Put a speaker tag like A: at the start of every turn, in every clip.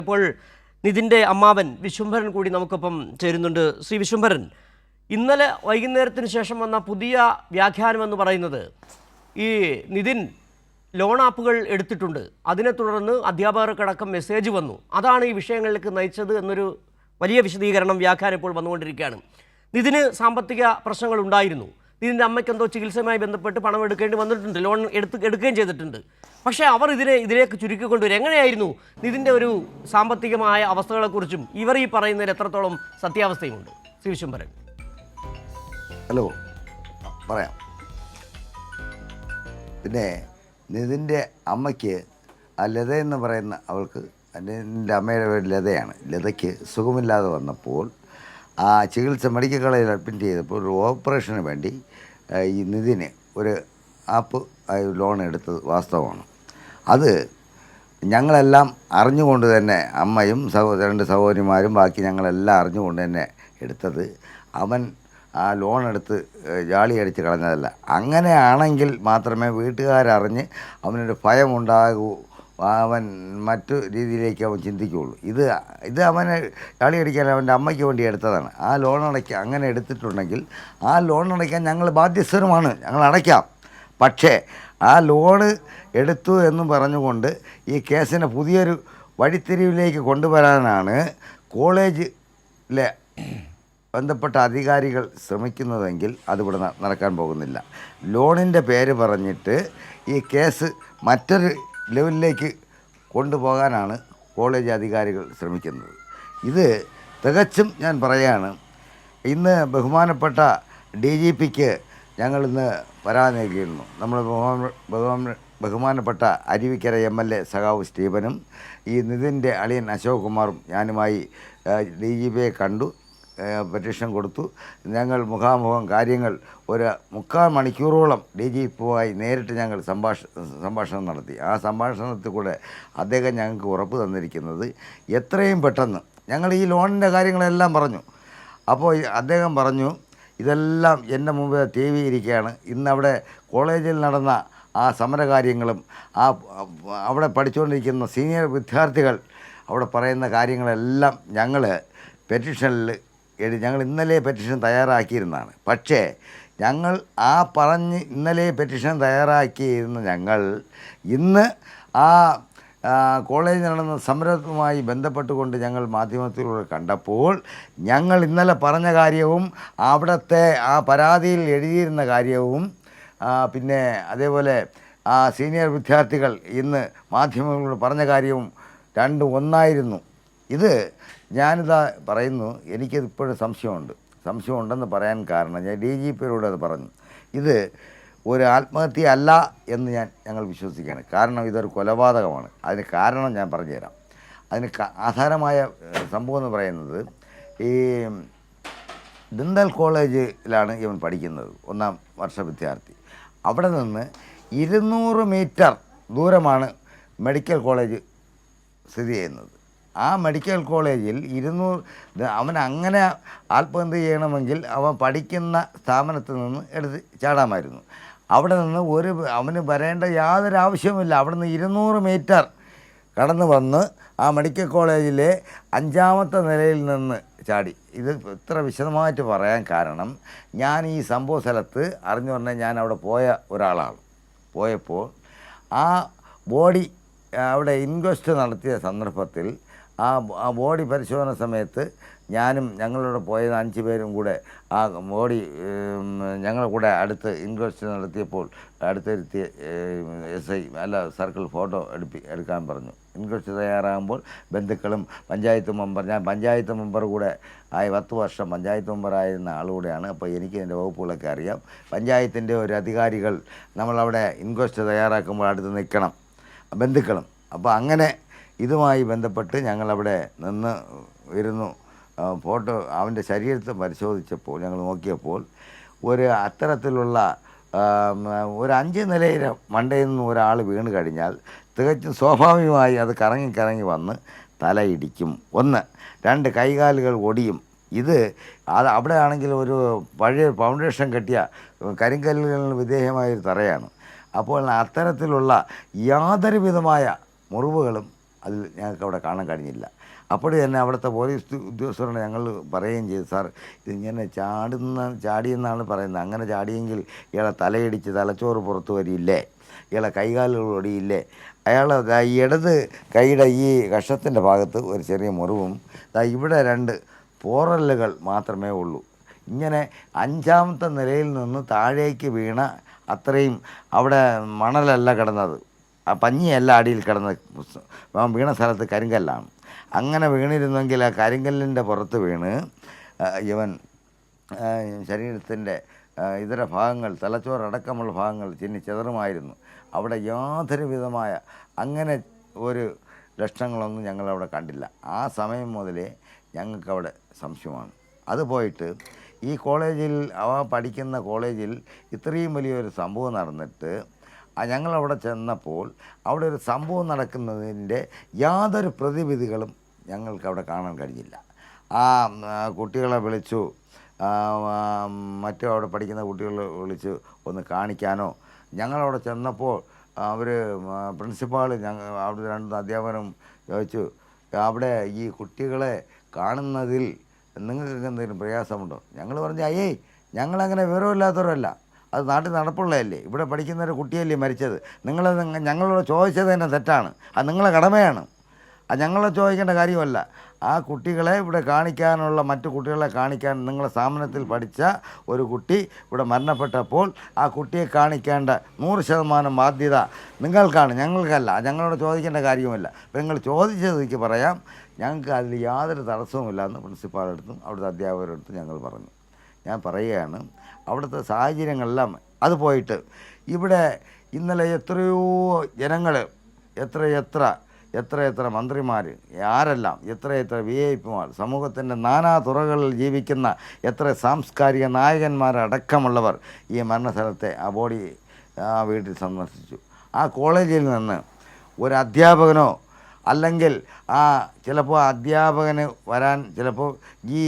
A: ഇപ്പോൾ നിതിൻ്റെ അമ്മാവൻ വിശ്വംഭരൻ കൂടി നമുക്കൊപ്പം ചേരുന്നുണ്ട്. ശ്രീ വിശ്വംഭരൻ, ഇന്നലെ വൈകുന്നേരത്തിന് ശേഷം വന്ന പുതിയ വ്യാഖ്യാനമെന്ന് പറയുന്നത് ഈ നിതിൻ ലോൺ ആപ്പുകൾ എടുത്തിട്ടുണ്ട്, അതിനെ തുടർന്ന് അധ്യാപകർക്കടക്കം മെസ്സേജ് വന്നു, അതാണ് ഈ വിഷയങ്ങളിലേക്ക് നയിച്ചത് എന്നൊരു വലിയ വിശദീകരണം വ്യാഖ്യാനം ഇപ്പോൾ വന്നുകൊണ്ടിരിക്കുകയാണ്. നിതിന് സാമ്പത്തിക പ്രശ്നങ്ങൾ ഉണ്ടായിരുന്നു, ഇതിൻ്റെ അമ്മയ്ക്ക് എന്തോ ചികിത്സയുമായി ബന്ധപ്പെട്ട് പണം എടുക്കേണ്ടി വന്നിട്ടുണ്ട്, ലോൺ എടുക്കുകയും ചെയ്തിട്ടുണ്ട്. പക്ഷേ അവർ ഇതിലേക്ക് ചുരുക്കിക്കൊണ്ടുവരും. എങ്ങനെയായിരുന്നു ഇതിൻ്റെ ഒരു സാമ്പത്തികമായ അവസ്ഥകളെക്കുറിച്ചും ഇവർ ഈ പറയുന്നതിൽ എത്രത്തോളം സത്യാവസ്ഥയുമുണ്ട്? ശ്രീ വിശ്വംഭരൻ.
B: ഹലോ, പറയാം. പിന്നെ നിതിൻ്റെ അമ്മയ്ക്ക് ആ ലത എന്ന് പറയുന്ന അവൾക്ക്, എൻ്റെ അമ്മയുടെ പേര് ലതയാണ്, ലതയ്ക്ക് സുഖമില്ലാതെ വന്നപ്പോൾ ആ ചികിത്സ മെഡിക്കൽ കോളേജിൽ അഡ്മിറ്റ് ചെയ്തപ്പോൾ ഒരു ഓപ്പറേഷന് വേണ്ടി ഈ നിതിന് ഒരു ആപ്പ് ലോൺ എടുത്തത് വാസ്തവമാണ്. അത് ഞങ്ങളെല്ലാം അറിഞ്ഞുകൊണ്ട് തന്നെ, അമ്മയും രണ്ട് സഹോദരിമാരും ബാക്കി ഞങ്ങളെല്ലാം അറിഞ്ഞുകൊണ്ട് തന്നെ എടുത്തത്. അവൻ ആ ലോൺ എടുത്ത് ജാളി അടിച്ച് കളഞ്ഞതല്ല. അങ്ങനെയാണെങ്കിൽ മാത്രമേ വീട്ടുകാരറിഞ്ഞ് അവനൊരു ഭയമുണ്ടാകൂ, അവൻ മറ്റു രീതിയിലേക്ക് അവൻ ചിന്തിക്കുകയുള്ളൂ. ഇത് അവന് ചാളി അടിക്കാൻ അവൻ്റെ അമ്മയ്ക്ക് വേണ്ടി എടുത്തതാണ്. ആ ലോൺ അങ്ങനെ എടുത്തിട്ടുണ്ടെങ്കിൽ ആ ലോൺ അടയ്ക്കാൻ ഞങ്ങൾ ബാധ്യസ്ഥരുമാണ്, ഞങ്ങൾ അടയ്ക്കാം. പക്ഷേ ആ ലോണ് എടുത്തു എന്ന് പറഞ്ഞുകൊണ്ട് ഈ കേസിനെ പുതിയൊരു വഴിത്തിരിവിലേക്ക് കൊണ്ടുവരാനാണ് കോളേജിലെ ബന്ധപ്പെട്ട അധികാരികൾ ശ്രമിക്കുന്നതെങ്കിൽ അതിവിടെ നടക്കാൻ പോകുന്നില്ല. ലോണിൻ്റെ പേര് പറഞ്ഞിട്ട് ഈ കേസ് മറ്റൊരു ലെവലിലേക്ക് കൊണ്ടുപോകാനാണ് കോളേജ് അധികാരികൾ ശ്രമിക്കുന്നത്. ഇത് തികച്ചും ഞാൻ പറയുകയാണ്. ഇന്ന് ബഹുമാനപ്പെട്ട DGPക്ക് ഞങ്ങളിന്ന് പരാതി നൽകിയിരുന്നു. നമ്മൾ ബഹുമാനപ്പെട്ട അരുവിക്കര MLA സഖാവ് സ്റ്റീഫനും ഈ നിതിൻ്റെ അളിയൻ അശോക് കുമാറും ഞാനുമായി DGPയെ കണ്ടു, പെറ്റീഷൻ കൊടുത്തു. ഞങ്ങൾ മുഖാമുഖം കാര്യങ്ങൾ ഒരു 3/4 മണിക്കൂറോളം DGPയുമായി നേരിട്ട് ഞങ്ങൾ സംഭാഷണം നടത്തി. ആ സംഭാഷണത്തിൽ കൂടെ അദ്ദേഹം ഞങ്ങൾക്ക് ഉറപ്പ് തന്നിരിക്കുന്നത് എത്രയും പെട്ടെന്ന് ഞങ്ങൾ ഈ ലോണിൻ്റെ കാര്യങ്ങളെല്ലാം പറഞ്ഞു. അപ്പോൾ അദ്ദേഹം പറഞ്ഞു, ഇതെല്ലാം എൻ്റെ മുമ്പ് TV ഇരിക്കുകയാണ്, ഇന്നവിടെ കോളേജിൽ നടന്ന ആ സമരകാര്യങ്ങളും അവിടെ പഠിച്ചുകൊണ്ടിരിക്കുന്ന സീനിയർ വിദ്യാർത്ഥികൾ അവിടെ പറയുന്ന കാര്യങ്ങളെല്ലാം ഞങ്ങൾ പെറ്റീഷനിൽ ഞങ്ങൾ ഇന്നലെ പെറ്റീഷൻ തയ്യാറാക്കിയിരുന്നതാണ്. പക്ഷേ ഞങ്ങൾ ഇന്നലെ പെറ്റീഷൻ തയ്യാറാക്കിയിരുന്ന ഞങ്ങൾ ഇന്ന് ആ കോളേജിൽ നടന്ന സമരവുമായി ബന്ധപ്പെട്ടുകൊണ്ട് ഞങ്ങൾ മാധ്യമത്തിലൂടെ കണ്ടപ്പോൾ ഞങ്ങൾ ഇന്നലെ പറഞ്ഞ കാര്യവും അവിടുത്തെ ആ പരാതിയിൽ എഴുതിയിരുന്ന കാര്യവും പിന്നെ അതേപോലെ ആ സീനിയർ വിദ്യാർത്ഥികൾ ഇന്ന് മാധ്യമങ്ങളോട് പറഞ്ഞ കാര്യവും രണ്ടും ഒന്നായിരുന്നു. ഇത് ഞാനിതാ പറയുന്നു, എനിക്കിപ്പോഴും സംശയമുണ്ടെന്ന് പറയാൻ കാരണം ഞാൻ DGPയോട് അത് പറഞ്ഞു. ഇത് ഒരു ആത്മഹത്യ അല്ല എന്ന് ഞങ്ങൾ വിശ്വസിക്കുകയാണ്. കാരണം ഇതൊരു കൊലപാതകമാണ്. അതിന് കാരണം ഞാൻ പറഞ്ഞുതരാം. അതിന് ആധാരമായ സംഭവം എന്ന് പറയുന്നത്, ഈ ദിന്തൽ കോളേജിലാണ് ഇവൻ പഠിക്കുന്നത്, 1ാം വർഷ വിദ്യാർത്ഥി. അവിടെ നിന്ന് 200 മീറ്റർ ദൂരമാണ് മെഡിക്കൽ കോളേജ് സ്ഥിതി ചെയ്യുന്നത്. ആ മെഡിക്കൽ കോളേജിൽ അവൻ അങ്ങനെ ആത്മഹത്യ ചെയ്യണമെങ്കിൽ അവൻ പഠിക്കുന്ന സ്ഥാപനത്തിൽ നിന്ന് എടുത്ത് ചാടാമായിരുന്നു. അവിടെ നിന്ന് അവന് വരേണ്ട യാതൊരു ആവശ്യവുമില്ല. അവിടെ നിന്ന് 200 മീറ്റർ കടന്നു വന്ന് ആ മെഡിക്കൽ കോളേജിലെ 5ാമത്തെ നിലയിൽ നിന്ന് ചാടി. ഇത് ഇത്ര വിശദമായിട്ട് പറയാൻ കാരണം, ഞാൻ ഈ സംഭവ സ്ഥലത്ത് അറിഞ്ഞു പറഞ്ഞാൽ ഞാൻ അവിടെ പോയ ഒരാളാണ്. പോയപ്പോൾ ആ ബോഡി അവിടെ ഇൻക്വസ്റ്റ് നടത്തിയ സന്ദർഭത്തിൽ ആ ബോഡി പരിശോധന സമയത്ത് ഞാനും ഞങ്ങളോട് പോയത് 5 പേരും കൂടെ ആ ബോഡി ഞങ്ങളുടെ കൂടെ അടുത്ത് ഇൻക്വസ്റ്റ് നടത്തിയപ്പോൾ അടുത്തിരുത്തിയ SI സർക്കിൾ ഫോട്ടോ എടുക്കാൻ പറഞ്ഞു. ഇൻക്വസ്റ്റ് തയ്യാറാകുമ്പോൾ ബന്ധുക്കളും പഞ്ചായത്ത് മെമ്പർ, ഞാൻ പഞ്ചായത്ത് മെമ്പർ കൂടെ 10 വർഷം പഞ്ചായത്ത് മെമ്പറായിരുന്ന ആളുകൂടെയാണ്. അപ്പോൾ എനിക്ക് എൻ്റെ വകുപ്പുകളൊക്കെ അറിയാം. പഞ്ചായത്തിൻ്റെ ഒരു അധികാരികൾ നമ്മളവിടെ ഇൻക്വസ്റ്റ് തയ്യാറാക്കുമ്പോൾ അടുത്ത് നിൽക്കണം, ബന്ധുക്കളും. അപ്പോൾ അങ്ങനെ ഇതുമായി ബന്ധപ്പെട്ട് ഞങ്ങളവിടെ ഇരുന്നു ഫോട്ടോ അവൻ്റെ ശരീരത്തെ പരിശോധിച്ചപ്പോൾ ഞങ്ങൾ നോക്കിയപ്പോൾ അത്തരത്തിലുള്ള ഒരു 5 നിലയിൽ മണ്ടയിൽ നിന്ന് ഒരാൾ വീണ് കഴിഞ്ഞാൽ തികച്ചും സ്വാഭാവികമായി അത് കറങ്ങി വന്ന് തലയിടിക്കും. 1, 2 കൈകാലുകൾ ഒടിയും. അവിടെ ആണെങ്കിൽ ഒരു പഴയ ഫൗണ്ടേഷൻ കെട്ടിയ കരിങ്കല്ലുകളിന് വിധേയമായൊരു തറയാണ്. അപ്പോൾ അത്തരത്തിലുള്ള യാതൊരു വിധമായ മുറിവുകളും അതിൽ ഞങ്ങൾക്ക് അവിടെ കാണാൻ കഴിഞ്ഞില്ല. അപ്പോൾ തന്നെ അവിടുത്തെ പോലീസ് ഉദ്യോഗസ്ഥരോട് ഞങ്ങൾ പറയുകയും ചെയ്തു, സാർ ഇതിങ്ങനെ ചാടിയെന്നാണ് പറയുന്നത്, അങ്ങനെ ചാടിയെങ്കിൽ ഇയാളെ തലയിടിച്ച് തലച്ചോറ് പുറത്ത് വരില്ലേ, ഇയാളെ കൈകാലുകൾ ഒടിയില്ലേ, അയാൾ ഈ ഇടത് കൈയുടെ ഈ കഷത്തിൻ്റെ ഭാഗത്ത് ഒരു ചെറിയ മുറിവും ഇവിടെ 2 പോറലുകൾ മാത്രമേ ഉള്ളൂ. ഇങ്ങനെ 5ാമത്തെ നിലയിൽ നിന്ന് താഴേക്ക് വീണ അത്രയും അവിടെ മണലല്ല കിടന്നത്, ആ പഞ്ഞിയല്ല അടിയിൽ കിടന്ന വീണ സ്ഥലത്ത് കരിങ്കല്ലാണ്. അങ്ങനെ വീണിരുന്നെങ്കിൽ ആ കരിങ്കല്ലിൻ്റെ പുറത്ത് വീണ് ഇവൻ ശരീരത്തിൻ്റെ ഇതര ഭാഗങ്ങൾ തലച്ചോറടക്കമുള്ള ഭാഗങ്ങൾ ചെതറുമായിരുന്നു. അവിടെ യാതൊരു വിധമായ അങ്ങനെ ഒരു ലക്ഷണങ്ങളൊന്നും ഞങ്ങളവിടെ കണ്ടില്ല. ആ സമയം മുതലേ ഞങ്ങൾക്കവിടെ സംശയമാണ്. അത് പോയിട്ട് ഈ കോളേജിൽ പഠിക്കുന്ന കോളേജിൽ ഇത്രയും വലിയൊരു സംഭവം നടന്നിട്ട് ഞങ്ങളവിടെ ചെന്നപ്പോൾ അവിടെ ഒരു സംഭവം നടക്കുന്നതിൻ്റെ യാതൊരു പ്രതിവിധികളും ഞങ്ങൾക്കവിടെ കാണാൻ കഴിഞ്ഞില്ല. ആ കുട്ടികളെ വിളിച്ചു, മറ്റു അവിടെ പഠിക്കുന്ന കുട്ടികളെ വിളിച്ച് ഒന്ന് കാണിക്കാനോ, ഞങ്ങളവിടെ ചെന്നപ്പോൾ അവർ പ്രിൻസിപ്പാൾ അവിടെ 2 അധ്യാപകരും ചോദിച്ചു, അവിടെ ഈ കുട്ടികളെ കാണുന്നതിൽ നിങ്ങൾക്ക് എന്തെങ്കിലും പ്രയാസമുണ്ടോ? ഞങ്ങൾ പറഞ്ഞു, അയ്യേ ഞങ്ങളങ്ങനെ വിവരമില്ലാത്തവരല്ല, അത് നാട്ടിൽ നടപ്പുള്ളതല്ലേ, ഇവിടെ പഠിക്കുന്ന ഒരു കുട്ടിയല്ലേ മരിച്ചത്, ഞങ്ങളോട് ചോദിച്ചത് തന്നെ തെറ്റാണ്, അത് നിങ്ങളെ കടമയാണ്, അത് ഞങ്ങളെ ചോദിക്കേണ്ട കാര്യമല്ല. ആ കുട്ടികളെ ഇവിടെ കാണിക്കാനുള്ള മറ്റു കുട്ടികളെ കാണിക്കാൻ നിങ്ങളെ സ്ഥാപനത്തിൽ പഠിച്ച ഒരു കുട്ടി ഇവിടെ മരണപ്പെട്ടപ്പോൾ ആ കുട്ടിയെ കാണിക്കേണ്ട 100% ബാധ്യത നിങ്ങൾക്കാണ്, ഞങ്ങൾക്കല്ല, ഞങ്ങളോട് ചോദിക്കേണ്ട കാര്യമില്ല. അപ്പോൾ നിങ്ങൾ ചോദിച്ചതിക്ക് പറയാം, ഞങ്ങൾക്ക് അതിൽ യാതൊരു തടസ്സവുമില്ല എന്ന് പ്രിൻസിപ്പാളെടുത്തും അവിടുത്തെ അധ്യാപകരെടുത്തും ഞങ്ങൾ പറഞ്ഞു. ഞാൻ പറയുകയാണ്, അവിടുത്തെ സാഹചര്യങ്ങളെല്ലാം അത് പോയിട്ട് ഇവിടെ ഇന്നലെ എത്രയോ ജനങ്ങൾ, എത്ര മന്ത്രിമാർ, ആരെല്ലാം, എത്ര VIP-മാർ, സമൂഹത്തിൻ്റെ നാനാ തുറകളിൽ ജീവിക്കുന്ന എത്ര സാംസ്കാരിക നായകന്മാരടക്കമുള്ളവർ ഈ മരണസ്ഥലത്തെ ആ ബോഡി ആ വീട്ടിൽ സന്ദർശിച്ചു. ആ കോളേജിൽ നിന്ന് ഒരു അധ്യാപകനോ അല്ലെങ്കിൽ ചിലപ്പോൾ അധ്യാപകന് വരാൻ, ചിലപ്പോൾ ഈ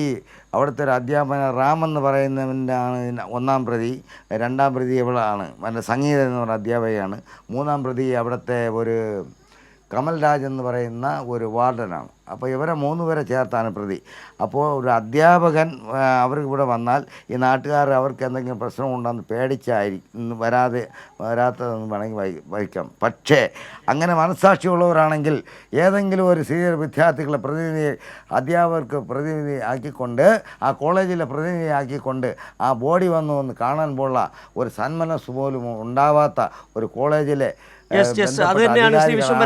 B: അവിടുത്തെ ഒരു അധ്യാപകൻ റാമെന്ന് പറയുന്നവൻ്റെ ആണ് 1-ാം പ്രതി, 2-ാം പ്രതി ഇവളാണ്, സംഗീതം എന്ന് പറയുന്ന അധ്യാപകയാണ്, 3-ാം പ്രതി അവിടുത്തെ ഒരു കമൽരാജ് എന്ന് പറയുന്ന ഒരു വാർഡനാണ്. അപ്പോൾ ഇവരെ 3 പേരെ ചേർത്താണ് പ്രതി. അപ്പോൾ ഒരു അധ്യാപകൻ അവർക്ക് ഇവിടെ വന്നാൽ ഈ നാട്ടുകാർ അവർക്ക് എന്തെങ്കിലും പ്രശ്നമുണ്ടെന്ന് പേടിച്ചായിരിക്കും വരാത്തതെന്ന് വേണമെങ്കിൽ വഹിക്കാം. പക്ഷേ അങ്ങനെ മനസ്സാക്ഷിയുള്ളവരാണെങ്കിൽ ഏതെങ്കിലും ഒരു സീനിയർ വിദ്യാർത്ഥികളെ അധ്യാപകർക്ക് പ്രതിനിധി ആക്കിക്കൊണ്ട്, ആ കോളേജിലെ പ്രതിനിധി ആക്കിക്കൊണ്ട് ആ ബോഡി വന്ന് കാണാൻ പോലുള്ള ഒരു സന്മനസ് പോലും ഉണ്ടാവാത്ത ഒരു കോളേജിലെ
A: അത് തന്നെയാണ് ശ്രീ വിശ്വംഭരൻ